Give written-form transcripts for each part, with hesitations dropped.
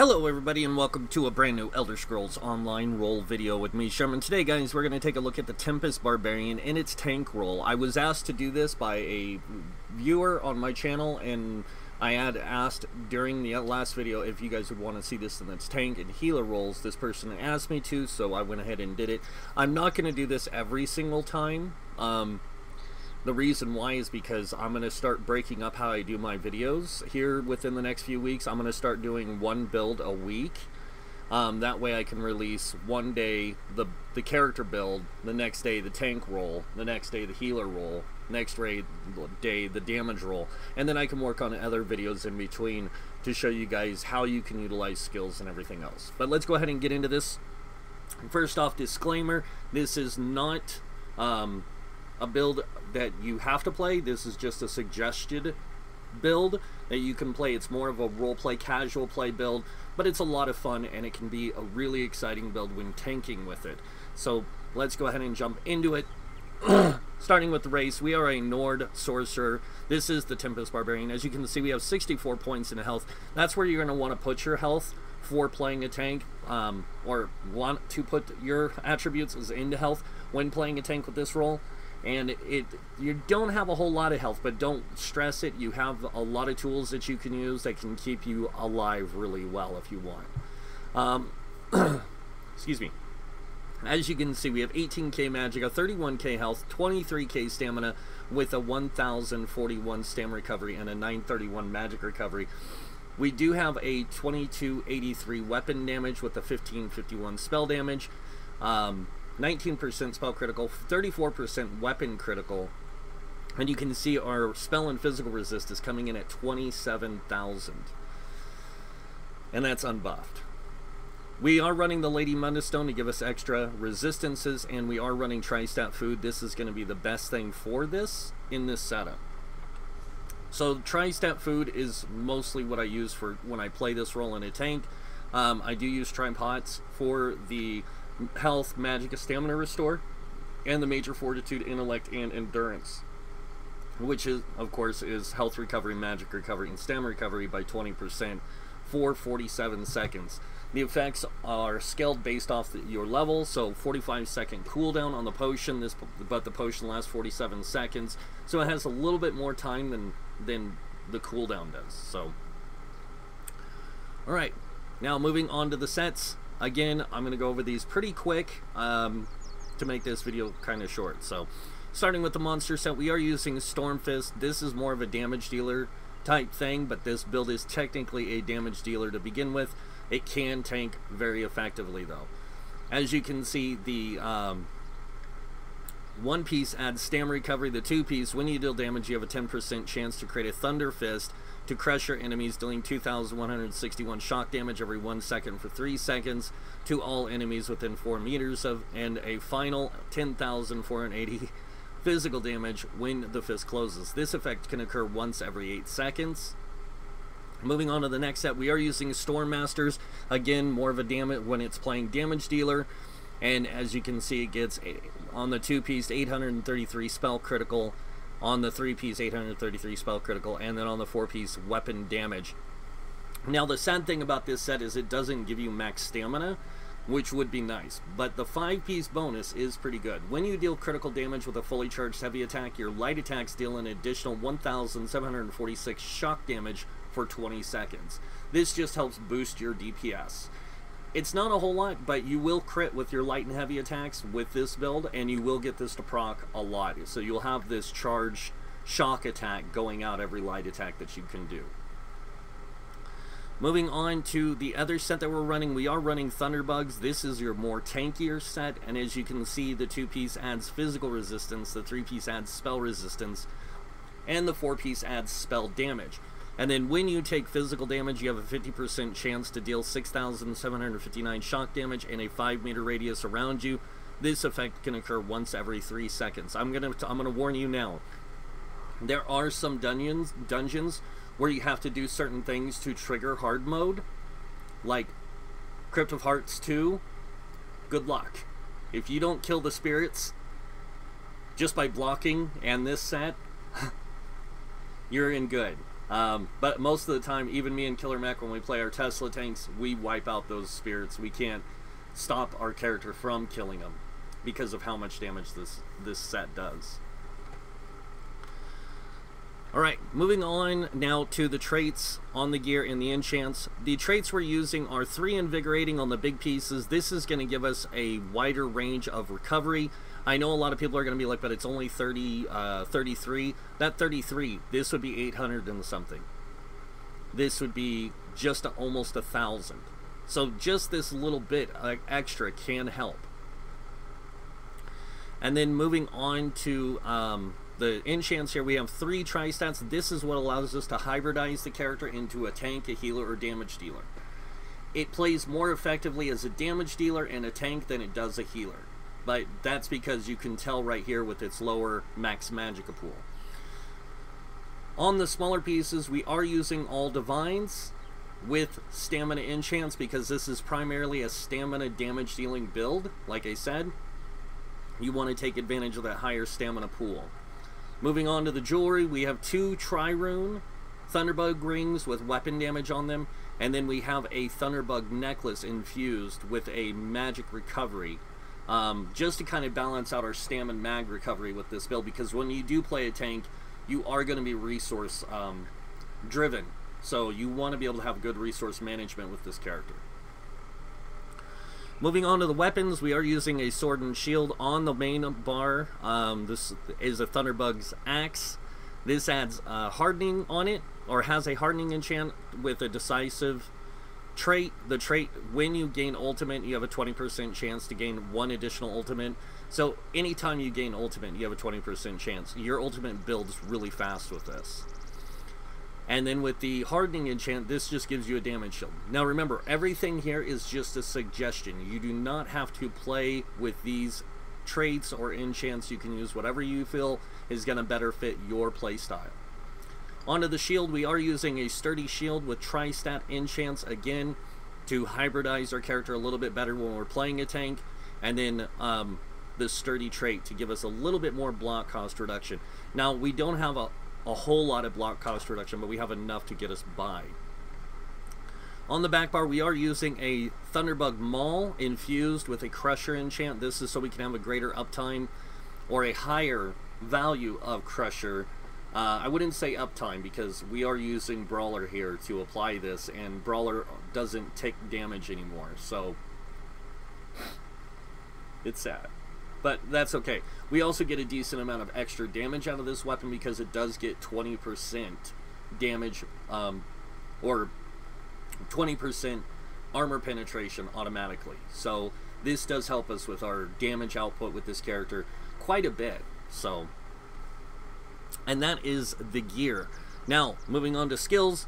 Hello everybody and welcome to a brand new Elder Scrolls Online role video with me, Sherman. Today guys, we're going to take a look at the Tempest Barbarian and its tank role. I was asked to do this by a viewer on my channel, and I had asked during the last video if you guys would want to see this in its tank and healer roles. This person asked me to, so I went ahead and did it. I'm not going to do this every single time. The reason why is because I'm going to start breaking up how I do my videos here within the next few weeks. I'm going to start doing one build a week. That way I can release one day the character build, the next day the tank roll, the next day the healer roll, next day the damage roll, and then I can work on other videos in between to show you guys how you can utilize skills and everything else. But let's go ahead and get into this. First off, disclaimer, this is not a build that you have to play. This is just a suggested build that you can play. It's more of a roleplay, casual play build, but it's a lot of fun and it can be a really exciting build when tanking with it. So let's go ahead and jump into it. Starting with the race, we are a Nord Sorcerer. This is the Tempest Barbarian. As you can see, we have 64 points in health. That's where you're going to want to put your health for playing a tank, or want to put your attributes as into health when playing a tank with this role. And you don't have a whole lot of health, but don't stress it. You have a lot of tools that you can use that can keep you alive really well if you want. Excuse me. As you can see, we have 18k magic, a 31k health, 23k stamina, with a 1041 stamina recovery and a 931 magic recovery. We do have a 2283 weapon damage with a 1551 spell damage. 19% spell critical, 34% weapon critical, and you can see our spell and physical resist is coming in at 27,000, and that's unbuffed. We are running the Lady Mundastone to give us extra resistances, and we are running Tri-Stat food. This is going to be the best thing for this in this setup. So Tri-Stat food is mostly what I use for when I play this role in a tank. I do use Tripods for the health, magic, stamina restore, and the major fortitude, intellect, and endurance, which is, of course, is health recovery, magic recovery, and stamina recovery by 20% for 47 seconds. The effects are scaled based off your level, so 45-second cooldown on the potion, but the potion lasts 47 seconds, so it has a little bit more time than the cooldown does. So, alright, now moving on to the sets. Again, I'm going to go over these pretty quick to make this video kind of short. So, starting with the monster set, we are using Stormfist. This is more of a damage dealer type thing, but this build is technically a damage dealer to begin with. It can tank very effectively, though. As you can see, the one piece adds stamina recovery. The two piece, when you deal damage, you have a 10% chance to create a Thunder Fist to crush your enemies, dealing 2,161 shock damage every 1 second for 3 seconds to all enemies within 4 meters of, and a final 10,480 physical damage when the fist closes. This effect can occur once every 8 seconds. Moving on to the next set, we are using Storm Masters. Again, more of a damage when it's playing damage dealer, and as you can see, it gets on the 2-piece 833 spell critical, on the 3-piece 833 spell critical, and then on the 4-piece weapon damage. Now the sad thing about this set is it doesn't give you max stamina, which would be nice, but the 5-piece bonus is pretty good. When you deal critical damage with a fully charged heavy attack, your light attacks deal an additional 1,746 shock damage for 20 seconds. This just helps boost your DPS. It's not a whole lot, but you will crit with your light and heavy attacks with this build, and you will get this to proc a lot. So you'll have this charged shock attack going out every light attack that you can do. Moving on to the other set that we're running, we are running Thunderbugs. This is your more tankier set, and as you can see, the 2-piece adds physical resistance, the 3-piece adds spell resistance, and the 4-piece adds spell damage. And then when you take physical damage, you have a 50% chance to deal 6,759 shock damage in a 5-meter radius around you. This effect can occur once every 3 seconds. I'm gonna warn you now. There are some dungeons where you have to do certain things to trigger hard mode, like Crypt of Hearts 2. Good luck. If you don't kill the spirits just by blocking and this set, you're in good. But most of the time, even me and Killer Mac, when we play our Tesla tanks, we wipe out those spirits. We can't stop our character from killing them because of how much damage this set does. Alright, moving on now to the traits on the gear and the enchants. The traits we're using are 3 Invigorating on the big pieces. This is going to give us a wider range of recovery. I know a lot of people are going to be like, but it's only 33. That 33, this would be 800 and something. This would be just almost 1,000. So just this little bit extra can help. And then moving on to the enchants here, we have 3 tri-stats. This is what allows us to hybridize the character into a tank, a healer, or damage dealer. It plays more effectively as a damage dealer and a tank than it does a healer. But that's because you can tell right here with its lower max magicka pool. On the smaller pieces, we are using all divines with stamina enchants because this is primarily a stamina damage dealing build. Like I said, you want to take advantage of that higher stamina pool. Moving on to the jewelry, we have 2 Trirune Thunderbug rings with weapon damage on them, and then we have a Thunderbug necklace infused with a magic recovery, just to kind of balance out our stamina mag recovery with this build, because when you do play a tank, you are going to be resource driven, so you want to be able to have good resource management with this character. Moving on to the weapons, we are using a sword and shield on the main bar. This is a Thunderbug's axe. This adds hardening on it, or has a hardening enchant with a decisive trait. The trait, when you gain ultimate, you have a 20% chance to gain 1 additional ultimate. So anytime you gain ultimate, you have a 20% chance. Your ultimate builds really fast with this. And then with the hardening enchant, this just gives you a damage shield. Now remember, everything here is just a suggestion. You do not have to play with these traits or enchants. You can use whatever you feel is going to better fit your playstyle. Onto the shield, we are using a sturdy shield with tri-stat enchants, again, to hybridize our character a little bit better when we're playing a tank. And then the sturdy trait to give us a little bit more block cost reduction. Now, we don't have a whole lot of block cost reduction, but we have enough to get us by. On the back bar, we are using a Thunderbug Maul infused with a Crusher enchant. This is so we can have a greater uptime or a higher value of Crusher. I wouldn't say uptime because we are using Brawler here to apply this, and Brawler doesn't take damage anymore, so it's sad. But that's okay. We also get a decent amount of extra damage out of this weapon because it does get 20% damage, or 20% armor penetration automatically. So this does help us with our damage output with this character quite a bit. So, and that is the gear. Now, moving on to skills.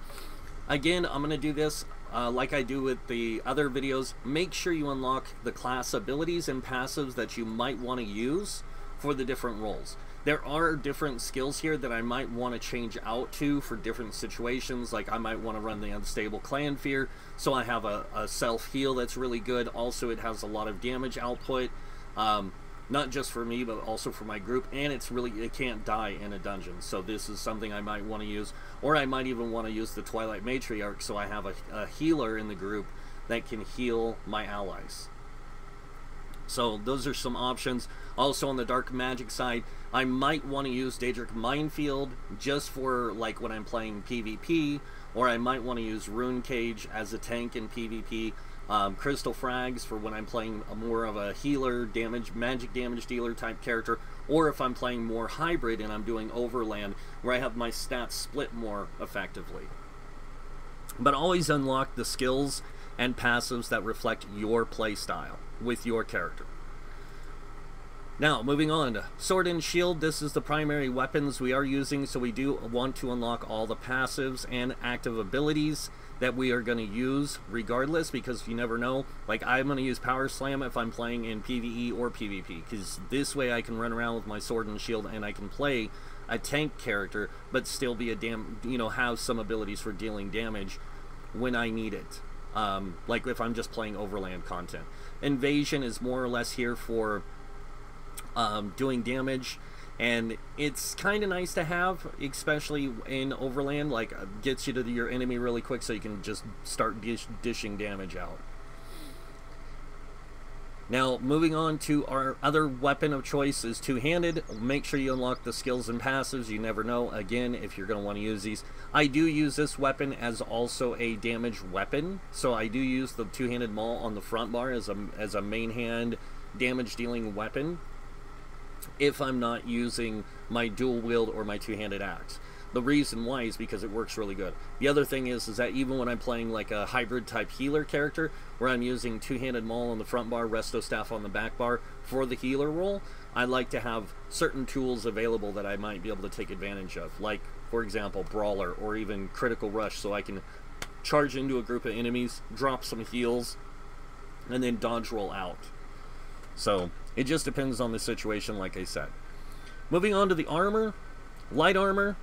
Again, I'm going to do this like I do with the other videos. Make sure you unlock the class abilities and passives that you might want to use for the different roles. There are different skills here that I might want to change out to for different situations. Like I might want to run the Unstable Clan Fear, so I have a self-heal that's really good. Also, it has a lot of damage output, not just for me, but also for my group, and it can't die in a dungeon. So this is something I might want to use, or I might even want to use the Twilight Matriarch, so I have a healer in the group that can heal my allies. So those are some options. Also on the dark magic side, I might want to use Daedric Minefield just for like when I'm playing PvP, or I might want to use Rune Cage as a tank in PvP. Crystal Frags for when I'm playing more of a healer, magic damage dealer type character, or if I'm playing more hybrid and I'm doing Overland where I have my stats split more effectively. But always unlock the skills and passives that reflect your playstyle with your character. Now, moving on to Sword and Shield. This is the primary weapons we are using, so we do want to unlock all the passives and active abilities that we are going to use regardless, because you never know. Like, I'm going to use Power Slam if I'm playing in PvE or PvP, because this way I can run around with my Sword and Shield and I can play a tank character, but still be have some abilities for dealing damage when I need it. Like if I'm just playing Overland content. Invasion is more or less here for doing damage, And it's kind of nice to have, especially in Overland, like gets you to your enemy really quick so you can just start dishing damage out. Now, moving on to our other weapon of choice is two-handed. Make sure you unlock the skills and passives. You never know, again, if you're going to want to use these. I do use this weapon as also a damage weapon. So I do use the two-handed maul on the front bar as a main hand damage-dealing weapon if I'm not using my dual wield or my two-handed axe. The reason why is because it works really good. The other thing is that even when I'm playing like a hybrid type healer character, where I'm using two-handed maul on the front bar, resto staff on the back bar for the healer role, I like to have certain tools available that I might be able to take advantage of. Like, for example, Brawler or even Critical Rush, so I can charge into a group of enemies, drop some heals, and then dodge roll out. So, it just depends on the situation, like I said. Moving on to the armor. Light armor.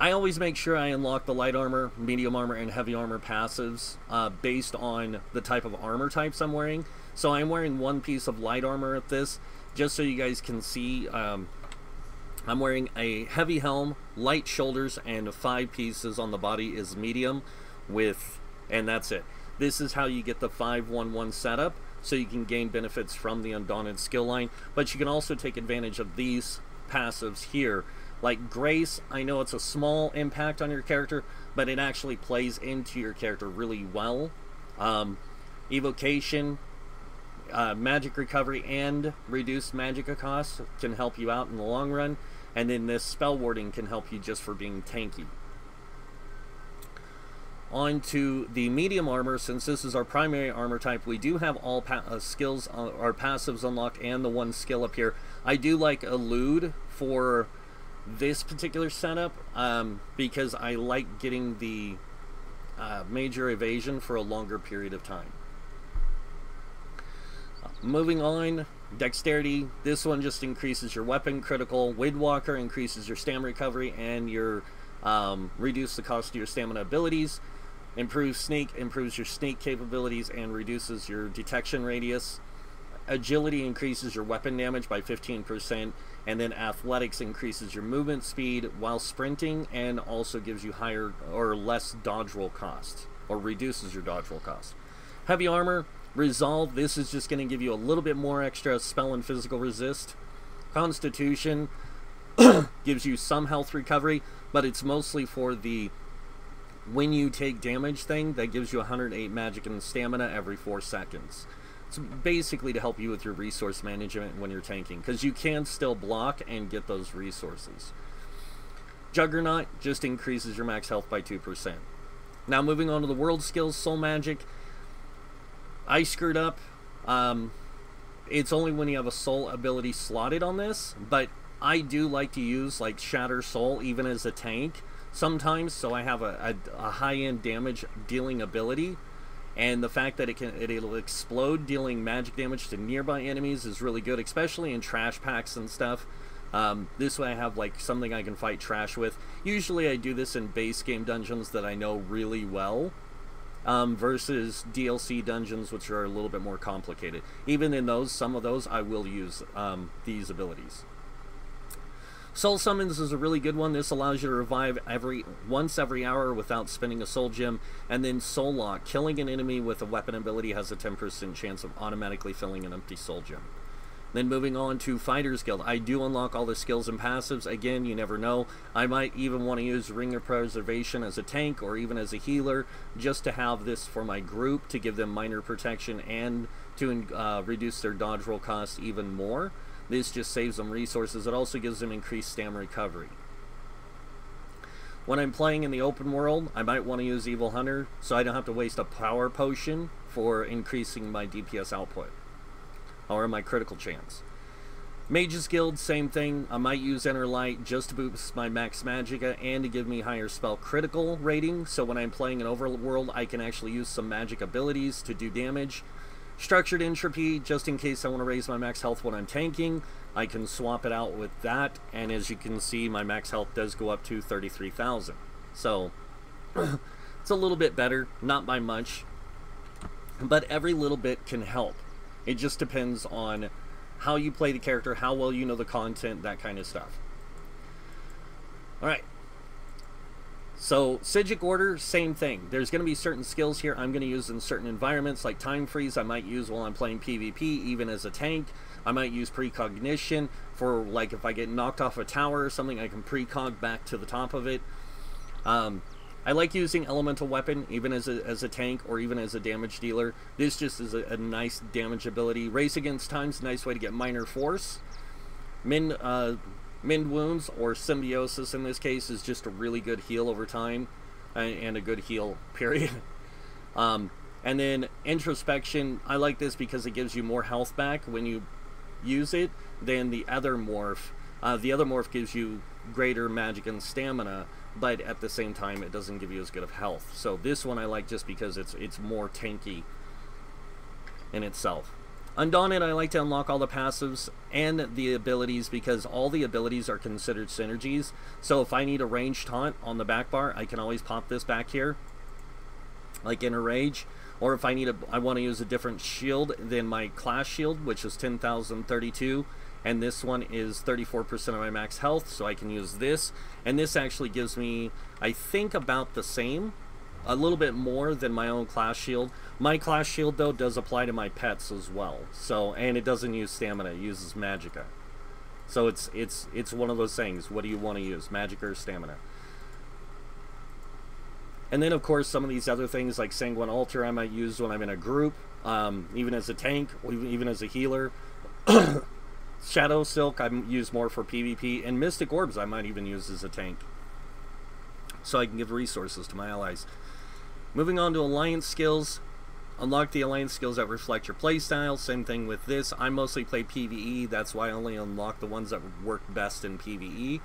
I always make sure I unlock the light armor, medium armor, and heavy armor passives based on the type of armor types I'm wearing. So I'm wearing one piece of light armor at this, just so you guys can see. I'm wearing a heavy helm, light shoulders, and 5 pieces on the body is medium and that's it. This is how you get the 5-1-1 setup, so you can gain benefits from the Undaunted skill line, but you can also take advantage of these passives here. Like Grace, I know it's a small impact on your character, but it actually plays into your character really well. Evocation, magic recovery, and reduced magic cost can help you out in the long run. And then this spell warding can help you just for being tanky. On to the medium armor. Since this is our primary armor type, we do have all skills, our passives unlocked, and the one skill up here. I do like Elude for this particular setup because I like getting the major evasion for a longer period of time. Moving on, dexterity. This one just increases your weapon critical. Windwalker increases your stamina recovery and your reduce the cost of your stamina abilities. Improves sneak, improves your sneak capabilities, and reduces your detection radius. Agility increases your weapon damage by 15%, and then athletics increases your movement speed while sprinting, and also gives you higher or less dodge roll cost, or reduces your dodge roll cost. Heavy armor, resolve. This is just going to give you a little bit more extra spell and physical resist. Constitution gives you some health recovery, but it's mostly for the when you take damage thing that gives you 108 magic and stamina every 4 seconds. It's basically to help you with your resource management when you're tanking, because you can still block and get those resources. Juggernaut just increases your max health by 2%. Now moving on to the world skills, soul magic. I screwed up. It's only when you have a soul ability slotted on this, but I do like to use like Shatter Soul even as a tank sometimes, so I have a high-end damage dealing ability, and the fact that it'll explode dealing magic damage to nearby enemies is really good, especially in trash packs and stuff. This way I have like something I can fight trash with. Usually I do this in base game dungeons that I know really well, versus DLC dungeons which are a little bit more complicated. Even in those, some of those I will use these abilities. Soul Summons is a really good one. This allows you to revive once every hour without spending a soul gem. And then Soul Lock. Killing an enemy with a weapon ability has a 10% chance of automatically filling an empty soul gem. Then moving on to Fighter's Guild. I do unlock all the skills and passives. Again, you never know. I might even want to use Ring of Preservation as a tank or even as a healer, just to have this for my group to give them minor protection and to reduce their dodge roll cost even more. This just saves them resources. It also gives them increased stamina recovery. When I'm playing in the open world, I might want to use Evil Hunter, so I don't have to waste a power potion for increasing my DPS output, or my critical chance. Mage's Guild, same thing. I might use Enter Light just to boost my max magicka and to give me higher spell critical rating, so when I'm playing an overworld, I can actually use some magic abilities to do damage. Structured Entropy, just in case I want to raise my max health when I'm tanking, I can swap it out with that, and as you can see, my max health does go up to 33,000. So, it's a little bit better, not by much, but every little bit can help. It just depends on how you play the character, how well you know the content, that kind of stuff. Alright. So, Sigic Order, same thing. There's going to be certain skills here I'm going to use in certain environments, like Time Freeze I might use while I'm playing PvP, even as a tank. I might use Precognition for, like, if I get knocked off a tower or something, I can precog back to the top of it. I like using Elemental Weapon, even as a tank, or even as a damage dealer. This just is a nice damage ability. Race Against Time's a nice way to get Minor Force. Mend Wounds, or Symbiosis in this case, is just a really good heal over time, and a good heal, period. And then Introspection, I like this because it gives you more health back when you use it than the other morph. The other morph gives you greater magic and stamina, but at the same time it doesn't give you as good of health. So this one I like just because it's more tanky in itself. Undaunted, I like to unlock all the passives and the abilities because all the abilities are considered synergies. So if I need a ranged taunt on the back bar, I can always pop this back here, like Inner Rage. Or if I want to use a different shield than my class shield, which is 10,032, and this one is 34% of my max health, so I can use this. And this actually gives me, I think, about the same, a little bit more than my own class shield. My class shield, though, does apply to my pets as well. So, and it doesn't use stamina, it uses magicka. So it's one of those things. What do you want to use, magicka or stamina? And then, of course, some of these other things like Sanguine Altar I might use when I'm in a group, even as a tank, or even as a healer. Shadow Silk I use more for PvP, and Mystic Orbs I might even use as a tank, so I can give resources to my allies. Moving on to Alliance skills. Unlock the Alliance skills that reflect your playstyle. Same thing with this. I mostly play PvE, that's why I only unlock the ones that work best in PvE.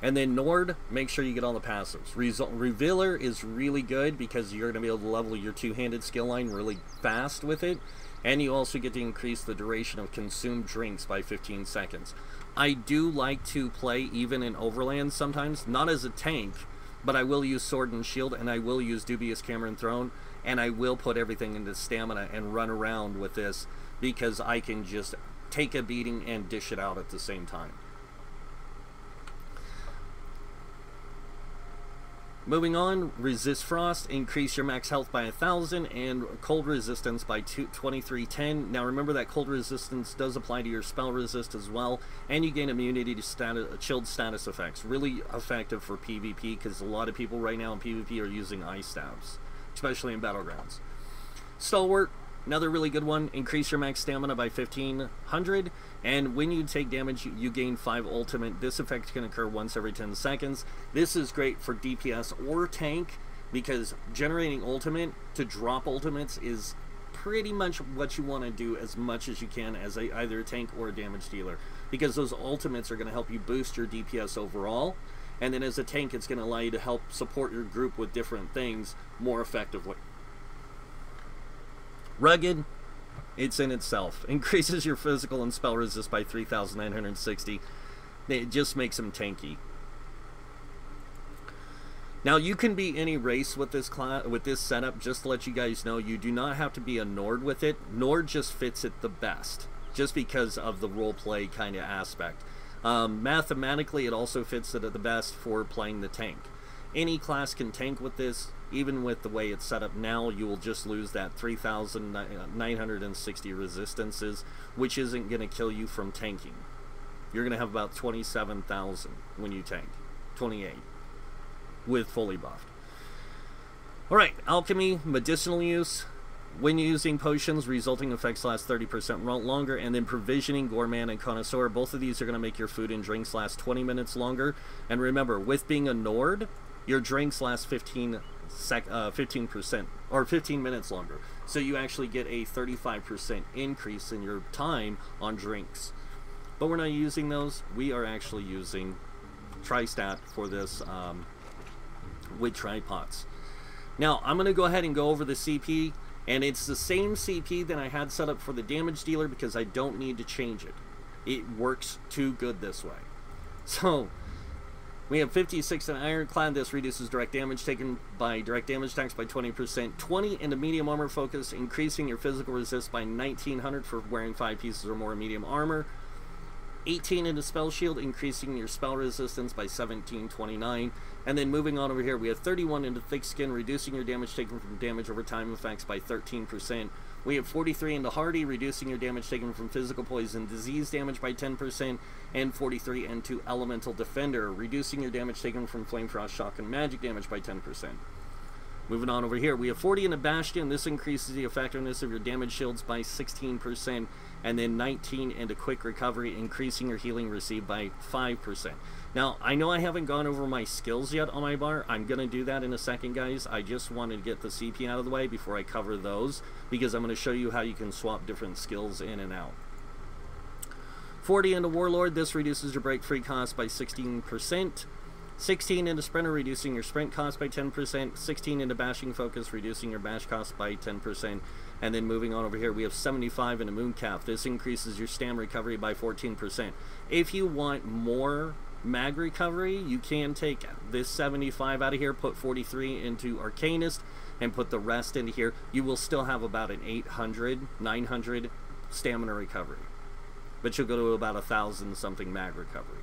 And then Nord, make sure you get all the passives. Revealer is really good because you're going to be able to level your two-handed skill line really fast with it. And you also get to increase the duration of consumed drinks by 15 seconds. I do like to play even in Overland sometimes, not as a tank, but I will use Sword and Shield, and I will use Dubious Cameron Throne, and I will put everything into stamina and run around with this because I can just take a beating and dish it out at the same time. Moving on, Resist Frost, increase your max health by 1,000, and cold resistance by 2310. Now remember that cold resistance does apply to your spell resist as well, and you gain immunity to chilled status effects. Really effective for PvP because a lot of people right now in PvP are using ice stabs, especially in Battlegrounds. Stalwart, another really good one. Increase your max stamina by 1,500, and when you take damage, you gain 5 ultimate. This effect can occur once every 10 seconds. This is great for DPS or tank because generating ultimate to drop ultimates is pretty much what you want to do as much as you can as either a tank or a damage dealer, because those ultimates are going to help you boost your DPS overall, and then as a tank it's going to allow you to help support your group with different things more effectively. Rugged, it's in itself. Increases your physical and spell resist by 3,960. It just makes them tanky. Now you can be any race with this setup. Just to let you guys know, you do not have to be a Nord with it. Nord just fits it the best, just because of the roleplay kind of aspect. Mathematically, it also fits it the best for playing the tank. Any class can tank with this. Even with the way it's set up now, you will just lose that 3,960 resistances, which isn't going to kill you from tanking. You're going to have about 27,000 when you tank. 28. With fully buffed. Alright, Alchemy, medicinal use. When using potions, resulting effects last 30% longer, and then Provisioning, Gourmand, and Connoisseur. Both of these are going to make your food and drinks last 20 minutes longer. And remember, with being a Nord, your drinks last 15% or 15 minutes longer, so you actually get a 35% increase in your time on drinks. But we're not using those. We are actually using Tristat for this with tripods. Now I'm gonna go ahead and go over the CP, and it's the same CP that I had set up for the damage dealer because I don't need to change it. It works too good this way. So We have 56 in Ironclad. This reduces direct damage taken by direct damage attacks by 20%. 20 into medium armor focus, increasing your physical resist by 1900 for wearing 5 pieces or more of medium armor. 18 into spell shield, increasing your spell resistance by 1729. And then moving on over here, we have 31 into thick skin, reducing your damage taken from damage over time effects by 13%. We have 43 into hardy, reducing your damage taken from physical poison disease damage by 10%, and 43 into elemental defender, reducing your damage taken from flame frost, shock, and magic damage by 10%. Moving on over here, we have 40 into bastion. This increases the effectiveness of your damage shields by 16%, and then 19 into quick recovery, increasing your healing received by 5%. Now, I know I haven't gone over my skills yet on my bar. I'm going to do that in a second, guys. I just wanted to get the CP out of the way before I cover those, because I'm going to show you how you can swap different skills in and out. 40 into Warlord. This reduces your break free cost by 16%. 16 into Sprinter, reducing your sprint cost by 10%. 16 into Bashing Focus, reducing your bash cost by 10%. And then moving on over here, we have 75 into Mooncalf. This increases your stam recovery by 14%. If you want more mag recovery, you can take this 75 out of here, put 43 into Arcanist, and put the rest into here. You will still have about an 800, 900 stamina recovery, but you'll go to about 1,000 something mag recovery.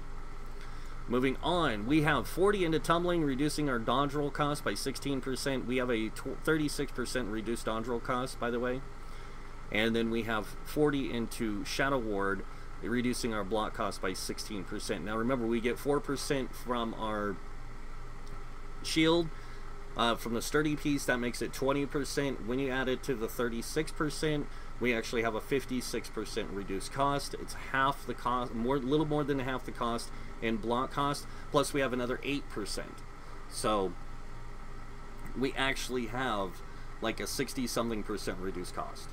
Moving on, we have 40 into Tumbling, reducing our dodge roll cost by 16%. We have a 36% reduced dodge roll cost, by the way. And then we have 40 into Shadow Ward, reducing our block cost by 16%. Now remember, we get 4% from our shield, from the sturdy piece. That makes it 20%. When you add it to the 36%, we actually have a 56% reduced cost. It's half the cost, little more than half the cost in block cost, plus we have another 8%. So we actually have like a 60-something% reduced cost.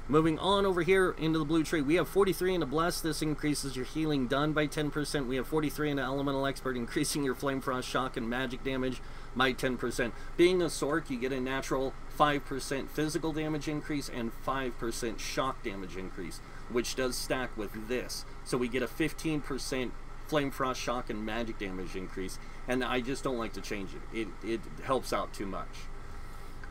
Moving on over here into the blue tree, we have 43 into Bless. This increases your healing done by 10%. We have 43 into Elemental Expert, increasing your Flame Frost, shock, and magic damage by 10%. Being a Sorc, you get a natural 5% physical damage increase and 5% shock damage increase, which does stack with this. So we get a 15% Flame Frost, shock, and magic damage increase, and I just don't like to change it. It helps out too much.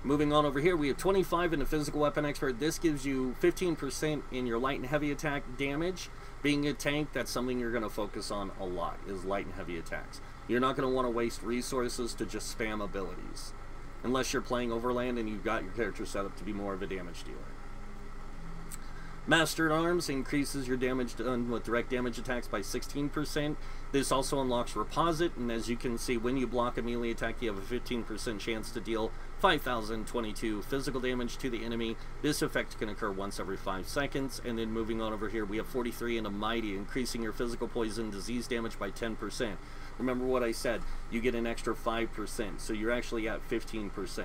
Moving on over here, we have 25 into Physical Weapon Expert. This gives you 15% in your light and heavy attack damage. Being a tank, that's something you're going to focus on a lot, is light and heavy attacks. You're not going to want to waste resources to just spam abilities, unless you're playing Overland and you've got your character set up to be more of a damage dealer. Mastered Arms increases your damage done with direct damage attacks by 16%. This also unlocks Reposit, and as you can see, when you block a melee attack, you have a 15% chance to deal 5,022 physical damage to the enemy. This effect can occur once every 5 seconds. And then moving on over here, we have 43 into Mighty, increasing your physical poison disease damage by 10%. Remember what I said, you get an extra 5%, so you're actually at 15%.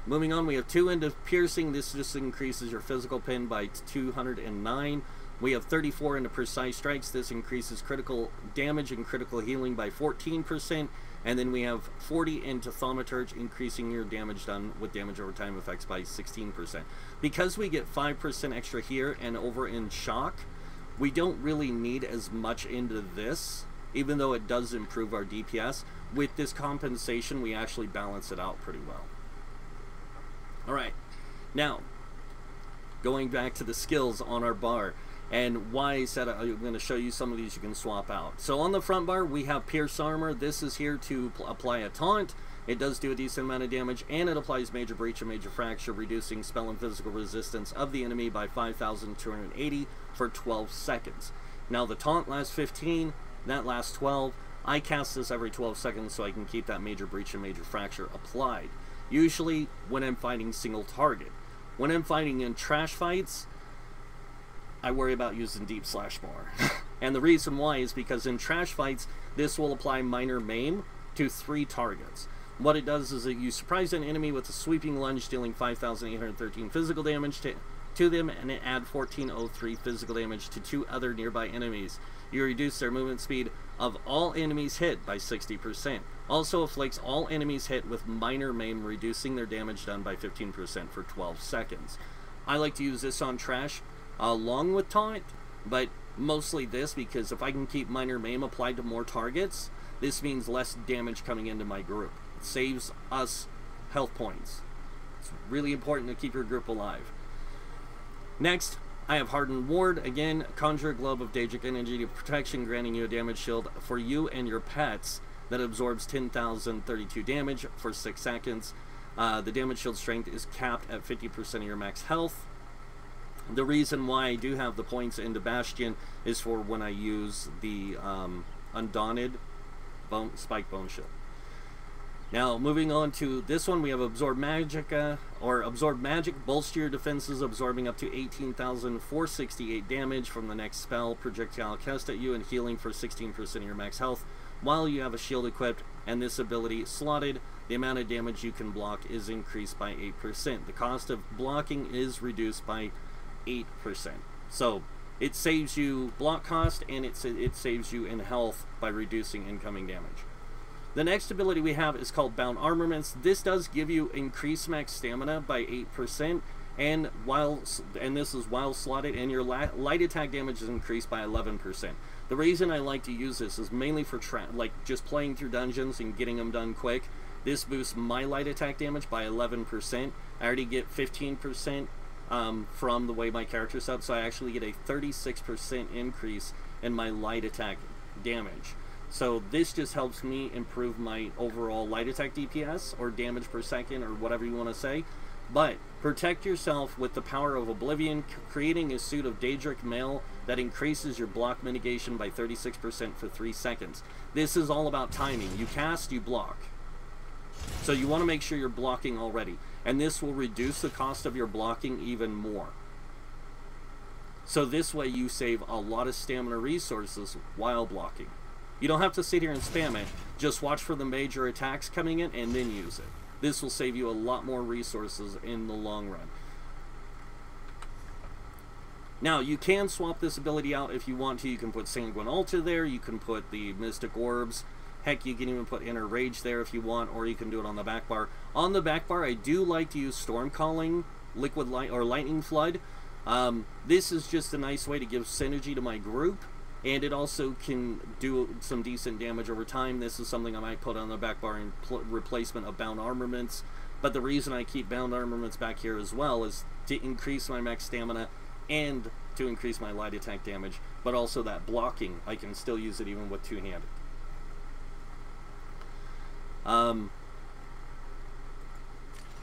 Moving on, we have 2 into Piercing. This just increases your physical pin by 209. We have 34 into Precise Strikes. This increases critical damage and critical healing by 14%. And then we have 40 into Thaumaturge, increasing your damage done with damage over time effects by 16%. Because we get 5% extra here and over in Shock, we don't really need as much into this, even though it does improve our DPS. With this compensation, we actually balance it out pretty well. Alright, now, going back to the skills on our bar, and why I said I'm going to show you some of these you can swap out. So on the front bar, we have Pierce Armor. This is here to apply a taunt. It does do a decent amount of damage, and it applies Major Breach and Major Fracture, reducing spell and physical resistance of the enemy by 5,280 for 12 seconds. Now the taunt lasts 15, that lasts 12. I cast this every 12 seconds so I can keep that Major Breach and Major Fracture applied. Usually when I'm fighting single target. When I'm fighting in trash fights, I worry about using Deep Slash more. And the reason why is because in trash fights, this will apply Minor Maim to 3 targets. What it does is that you surprise an enemy with a sweeping lunge, dealing 5,813 physical damage to them, and add 1,403 physical damage to 2 other nearby enemies. You reduce their movement speed of all enemies hit by 60%. Also afflicts all enemies hit with Minor Maim, reducing their damage done by 15% for 12 seconds. I like to use this on trash along with taunt, but mostly this, because if I can keep minor maim applied to more targets, this means less damage coming into my group. It saves us health points. It's really important to keep your group alive. Next, I have Hardened Ward. Again, conjure a globe of Daedric energy to protection, granting you a damage shield for you and your pets that absorbs 10,032 damage for 6 seconds. The damage shield strength is capped at 50% of your max health. The reason why I do have the points into Bastion is for when I use the Undaunted Spike Bone Shield. Now, moving on to this one, we have Absorb Magicka, or Absorb Magic. Bolster your defenses, absorbing up to 18,468 damage from the next spell projectile cast at you, and healing for 16% of your max health while you have a shield equipped, and this ability slotted. The amount of damage you can block is increased by 8%. The cost of blocking is reduced by 8%. So it saves you block cost, and it saves you in health by reducing incoming damage. The next ability we have is called Bound Armaments. This does give you increased max stamina by 8%, and this is while slotted, and your light attack damage is increased by 11%. The reason I like to use this is mainly for like just playing through dungeons and getting them done quick. This boosts my light attack damage by 11%. I already get 15% from the way my character's set up, so I actually get a 36% increase in my light attack damage. So this just helps me improve my overall light attack DPS, or damage per second, or whatever you want to say. But protect yourself with the power of Oblivion, creating a suit of Daedric mail that increases your block mitigation by 36% for 3 seconds. This is all about timing. You cast, you block. So you want to make sure you're blocking already, and this will reduce the cost of your blocking even more. So this way you save a lot of stamina resources while blocking. You don't have to sit here and spam it. Just watch for the major attacks coming in and then use it. This will save you a lot more resources in the long run. Now, you can swap this ability out if you want to. You can put Sanguine Altar there. You can put the Mystic Orbs. Heck, you can even put Inner Rage there if you want, or you can do it on the back bar. On the back bar, I do like to use Storm Calling, Liquid Light, or Lightning Flood. This is just a nice way to give synergy to my group, and it also can do some decent damage over time. This is something I might put on the back bar in replacement of Bound Armaments. But the reason I keep Bound Armaments back here as well is to increase my max stamina and to increase my light attack damage, but also that blocking. I can still use it even with two-handed.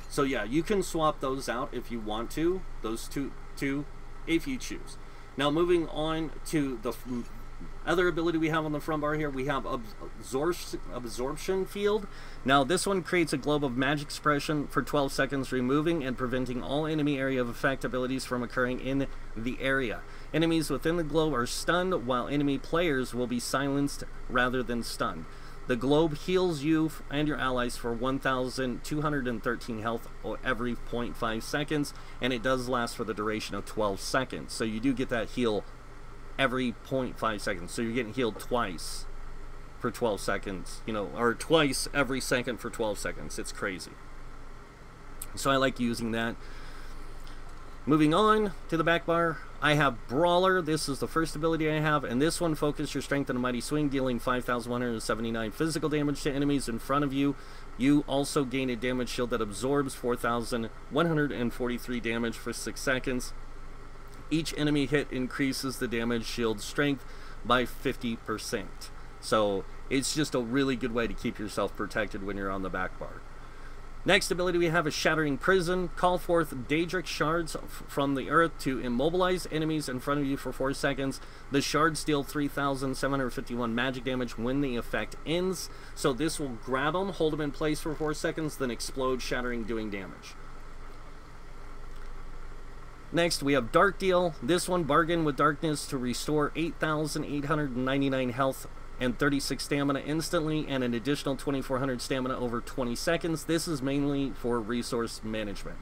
So yeah, you can swap those out if you want to, those two if you choose. Now, moving on to the other ability we have on the front bar here, we have Absorption Field. Now, this one creates a globe of magic suppression for 12 seconds, removing and preventing all enemy area of effect abilities from occurring in the area. Enemies within the globe are stunned, while enemy players will be silenced rather than stunned. The globe heals you and your allies for 1,213 health every 0.5 seconds, and it does last for the duration of 12 seconds. So you do get that heal every 0.5 seconds. So you're getting healed twice for 12 seconds, you know, or twice every second for 12 seconds. It's crazy. So I like using that. Moving on to the back bar, I have Brawler. This is the first ability I have, and this one focuses your strength in a mighty swing, dealing 5,179 physical damage to enemies in front of you. You also gain a damage shield that absorbs 4,143 damage for 6 seconds. Each enemy hit increases the damage shield strength by 50%. So it's just a really good way to keep yourself protected when you're on the back bar. Next ability we have is Shattering Prison. Call forth Daedric shards from the earth to immobilize enemies in front of you for 4 seconds. The shards deal 3,751 magic damage when the effect ends. So this will grab them, hold them in place for 4 seconds, then explode, shattering, doing damage. Next, we have Dark Deal. This one, bargain with darkness to restore 8,899 health and 36 stamina instantly, and an additional 2,400 stamina over 20 seconds. This is mainly for resource management.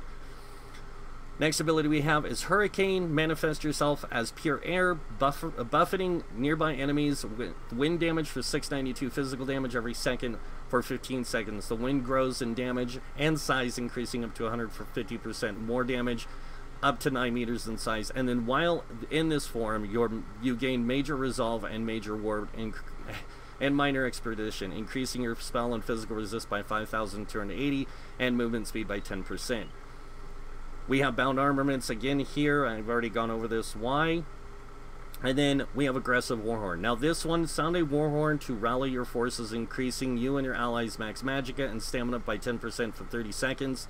Next ability we have is Hurricane. Manifest yourself as pure air, buffeting nearby enemies with wind damage for 692 physical damage every second for 15 seconds. The wind grows in damage and size, increasing up to 150% more damage. up to 9 meters in size, and then while in this form, you gain major resolve and major ward and minor expedition, increasing your spell and physical resist by 5,280 and movement speed by 10%. We have bound armaments again here. I've already gone over this. Why? And then we have aggressive warhorn. Now this one, sound a warhorn to rally your forces, increasing you and your allies max magicka and stamina by 10% for 30 seconds.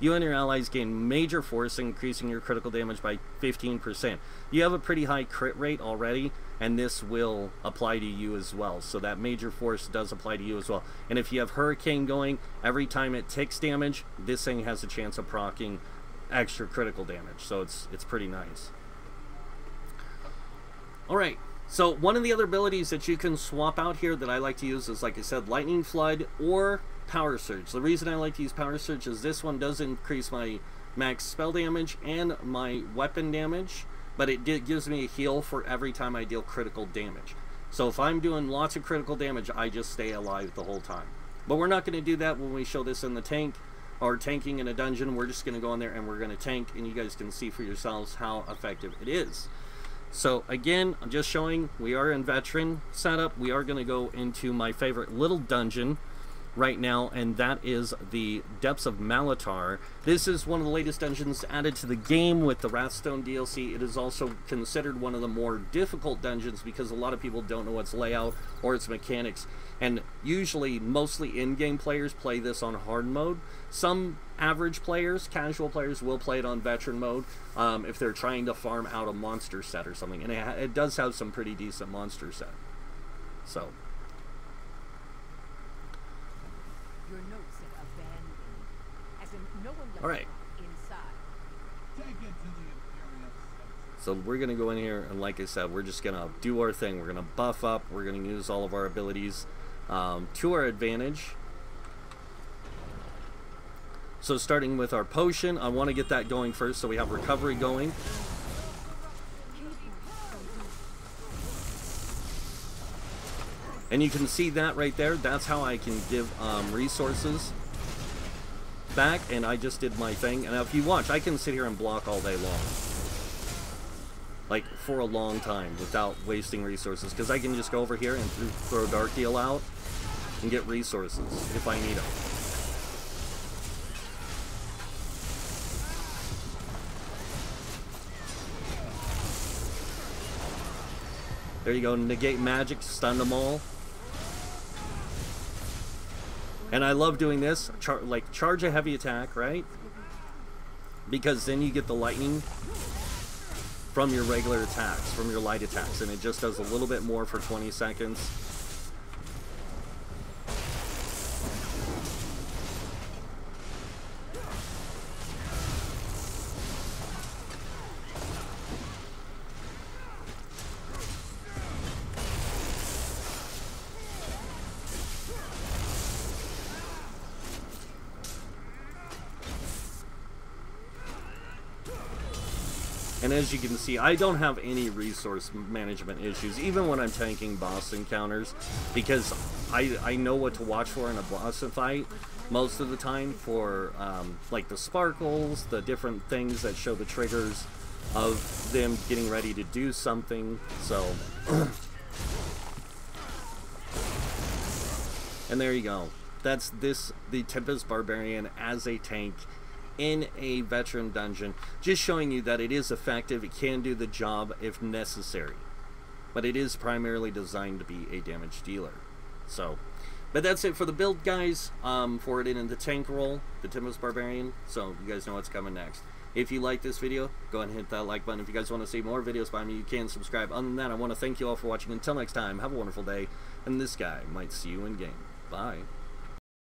You and your allies gain major force, increasing your critical damage by 15%. You have a pretty high crit rate already, and this will apply to you as well. So that major force does apply to you as well. And if you have Hurricane going, every time it takes damage, this thing has a chance of proccing extra critical damage. So it's pretty nice. Alright, so one of the other abilities that you can swap out here that I like to use is, like I said, Lightning Flood or Power Surge. The reason I like to use Power Surge is this one does increase my max spell damage and my weapon damage, but it gives me a heal for every time I deal critical damage. So if I'm doing lots of critical damage, I just stay alive the whole time. But we're not going to do that when we show this in the tank, or tanking in a dungeon. We're just going to go in there and we're going to tank, and you guys can see for yourselves how effective it is. So again, I'm just showing we are in veteran setup. We are going to go into my favorite little dungeon right now, and that is the Depths of Malatar. This is one of the latest dungeons added to the game with the Wrathstone DLC. It is also considered one of the more difficult dungeons because a lot of people don't know its layout or its mechanics, and usually mostly in-game players play this on hard mode. Some average players, casual players, will play it on veteran mode if they're trying to farm out a monster set or something, and it does have some pretty decent monster set. So alright, so we're going to go in here, and like I said, we're just going to do our thing. We're going to buff up, we're going to use all of our abilities to our advantage. So starting with our potion, I want to get that going first, so we have recovery going. And you can see that right there. That's how I can give resources back, and I just did my thing. And if you watch, I can sit here and block all day long, like for a long time, without wasting resources, because I can just go over here and throw Dark Heal out and get resources if I need them. There you go, negate magic, stun them all. And I love doing this, charge a heavy attack, right? Because then you get the lightning from your regular attacks, from your light attacks, and it just does a little bit more for 20 seconds. And as you can see, I don't have any resource management issues, even when I'm tanking boss encounters, because I know what to watch for in a boss fight most of the time for, like the sparkles, the different things that show the triggers of them getting ready to do something, so... And there you go. That's the Tempest Barbarian as a tank in a veteran dungeon, just showing you that it is effective. It can do the job if necessary, but it is primarily designed to be a damage dealer. So, but that's it for the build, guys. For it in the tank role, the Tempest Barbarian. So you guys know what's coming next. If you like this video, go ahead and hit that like button. If you guys want to see more videos by me, you can subscribe. Other than that, I want to thank you all for watching. Until next time, have a wonderful day, and this guy might see you in game. Bye.